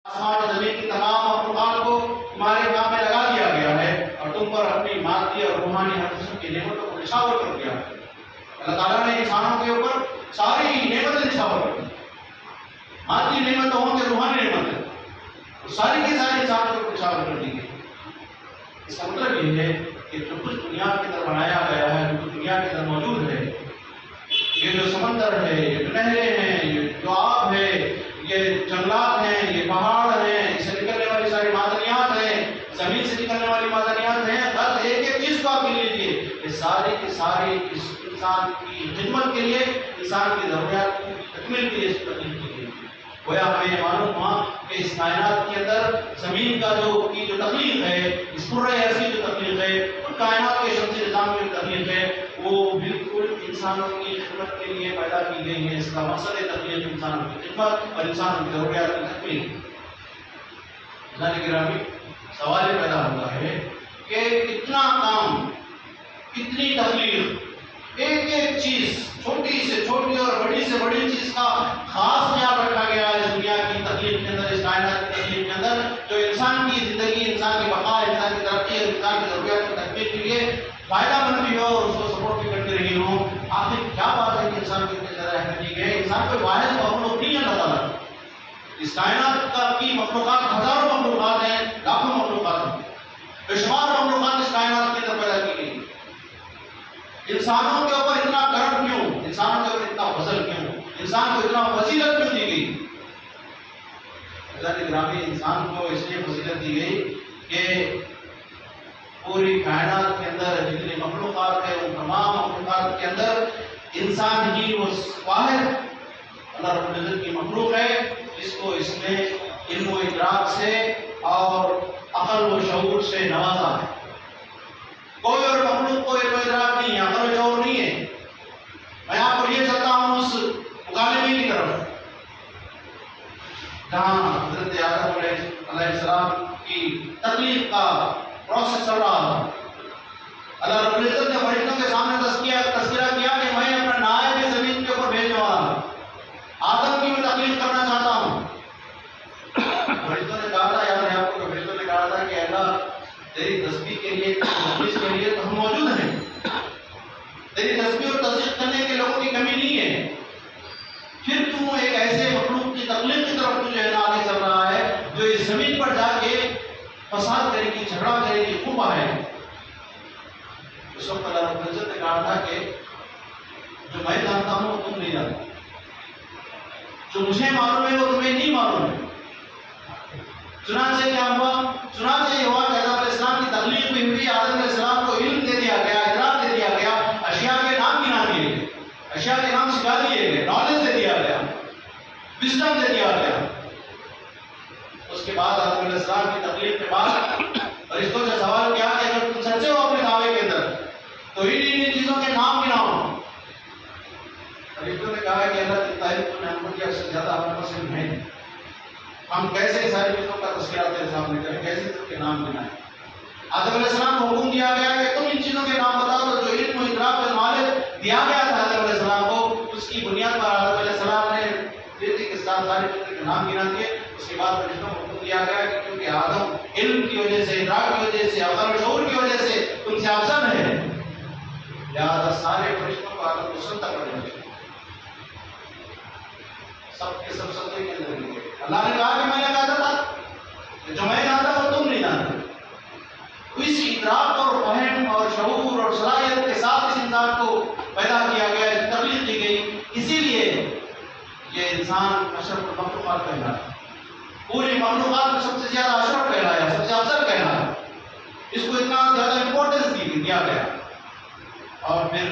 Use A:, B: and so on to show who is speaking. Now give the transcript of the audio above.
A: آسمان و زمین کی تمام مخلوقات کو تمہارے کام میں لگا دیا گیا ہے اور تم پر اپنی مادی اور روحانی ہر قسم کی نعمتوں کو نچھاور کر دیا ہے۔ اللہ تعالیٰ نے انسانوں کے اوپر ساری نعمتیں نچھاور کر دی، مادی نعمتوں ہوں کہ روحانی نعمتیں، ساری کی ساری انسانوں کے اوپر نچھاور کر دی گئی۔ اس کا مطلب یہ ہے کہ جو کچھ دنیا کے اندر بنایا گیا ہے، جو کچھ دنیا کے اندر موجود ہے، یہ جو سمندر ہے، یہ جو نہریں ہیں، یہ جو آب ہے، یہ جنگلات ہیں، یہ پہاڑ ہیں، اس سے نکلنے والی ساری معدنیات ہیں، زمین سے نکلنے والی معدنیات ہیں، ہر ایک ایک چیز کو آپ کے لیے یہ ساری کی ساری اس انسان کی خدمت کے لیے، انسان کی ضروریات کی تکمیل کے لیے اس کو تکمیل کی گئی۔ گویا ہمیں یہ معلوم ہوا کہ اس کائنات کے اندر زمین کا جو تخلیق ہے، اس کرۂ ارضی جو تخلیق ہے، اور کائنات کے شمسی نظام کی جو تخلیق ہے، وہ بالکل انسانوں کی خدمت کے لیے پیدا کی گئی ہے۔ اس کا مقصد تخلیق انسانوں کی خدمت اور انسانوں کی ضروریات کی تکمیل۔ گرامی، سوال یہ پیدا ہوتا ہے کہ اتنا کام، اتنی تخلیق، ایک ایک چیز، چھوٹی سے چھوٹی اور بڑی سے بڑی چیز کا خاص خیال رکھا گیا ہے اس دنیا کی تخلیق کے اندر، اس کائنات کی تخلیق کے اندر، جو انسان کی زندگی، انسان کی بقا، انسان کی ترقی اور انسان کی ضروریات کی تکمیل کے لیے فائدہ مند بھی ہو اور اس کو سپورٹ بھی کرتی رہی ہو۔ آخر کیا بات ہے کہ انسان کو اتنے زیادہ اہمیت دی گئی؟ انسان کوئی واحد مخلوق نہیں ہے اللہ تعالیٰ، اس کائنات کی مخلوقات ہزاروں مخلوقات ہیں، لاکھوں مخلوقات ہیں، بے شمار مخلوقات اس کائنات کے اندر پیدا کی گئی۔ انسانوں کے اوپر اتنا کرم کیوں؟ انسانوں کے اوپر اتنا فضل کیوں؟ انسان کو اتنا فضیلت کیوں دی گئی؟ گرامی، انسان کو اس لیے فضیلت دی گئی کہ پوری کائنات کے اندر جتنی مخلوقات ہیں، ان تمام مخلوقات کے اندر انسان ہی وہ واحد اللہ رب العزت کی مخلوق ہے جس کو اس نے علم و ادراک سے اور عقل و شعور سے نوازا ہے۔ کوئی اور مخلوق کو علم و ادراک نہیں ہے، عقل و شعور نہیں ہے۔ میں آپ کو یہ چلتا ہوں اس مکالمے کی طرف جہاں حضرت آدم علیہ السلام کی تخلیق کا پروسیس چل رہا تھا۔ اللہ رب العزت نے فرشتوں کے سامنے تذکرہ کیا کہ میں اپنا نائب زمین کے اوپر بھیجنے والا ہوں، آدم کی میں تخلیق کرنا چاہتا ہوں۔ فرشتوں نے کہا تھا، یاد ہے آپ کو، فرشتوں نے کہا تھا کہ اللہ تیری تسبیح کے لیے، تقدیس کے لیے تو ہم موجود ہیں، تیری تسبیح اور تصدیق کرنے کے لوگوں کی کمی نہیں ہے، پھر تو ایک ایسے مخلوق کی تخلیق کی طرف تو جو ہے آگے چل رہا ہے جو اس زمین پر جا کے فساد کرے گی، جھگڑا کرے گی، خوب آئے۔ اس وقت اللہ رب العزت نے کہا تھا کہ جو میں جانتا ہوں وہ تم نہیں جانتے، جو مجھے معلوم ہے وہ تمہیں نہیں معلوم ہے۔ چنانچہ کیا ہوا؟ چنانچہ یہ ہوا کہ آدم علیہ السلام کی تخلیق بھی ہوئی، آدم علیہ السلام کو علم دے دیا گیا، ادراک دے دیا گیا، اشیاء کے نام گنا دیے گئے، اشیاء کے نام سکھا دیے گئے، نالج دے دیا گیا، وزڈم دے دیا گیا۔ اس کے بعد آدم علیہ السلام کی تخلیق کے بعد فرشتوں سے سوال کیا کہ اگر تم سچے ہو اپنے دعوے کے اندر تو ان چیزوں کے نام گناؤ۔ فرشتوں نے کہا کہ اللہ کی تعریف و نعمت کی اکثر زیادہ ہمارے پاس علم ہے، ہم کیسے ساری چیزوں کا تذکرہ تیرے سامنے کریں، کیسے اس کے نام گنائیں۔ آدم علیہ السلام کو حکم دیا گیا کہ تم ان چیزوں کے نام بتاؤ، تو جو علم و ادراک و نالج دیا گیا تھا آدم علیہ السلام کو، اس کی بنیاد پر آدم علیہ السلام نے تیزی کے ساتھ ساری چیزوں کے نام گنا دیے۔ اس کے بعد فرشتوں کو حکم دیا گیا کہ کیونکہ آدم علم کی وجہ سے، ادراک کی وجہ سے، عقل و شعور کی وجہ سے تم سے افضل ہے، لہذا سارے فرشتوں کو آدم کو سجدہ کرنا چاہیے۔ سب کے سب سجدے کے اندر گئے۔ اللہ نے کہا کہ میں نے کہا تھا کہ جو میں جانتا وہ تم نہیں جانتے۔ اس ادراک اور فہم اور شعور اور صلاحیت کے ساتھ اس انسان کو پیدا کیا گیا، تخلیق کی گئی، اسی لیے یہ انسان اشرف المخلوقات کہلایا، پوری مخلوقات میں سب سے زیادہ اشرف کہلایا، سب سے افضل کہلایا، اس کو اتنا زیادہ امپورٹنس دیا گیا۔ اور پھر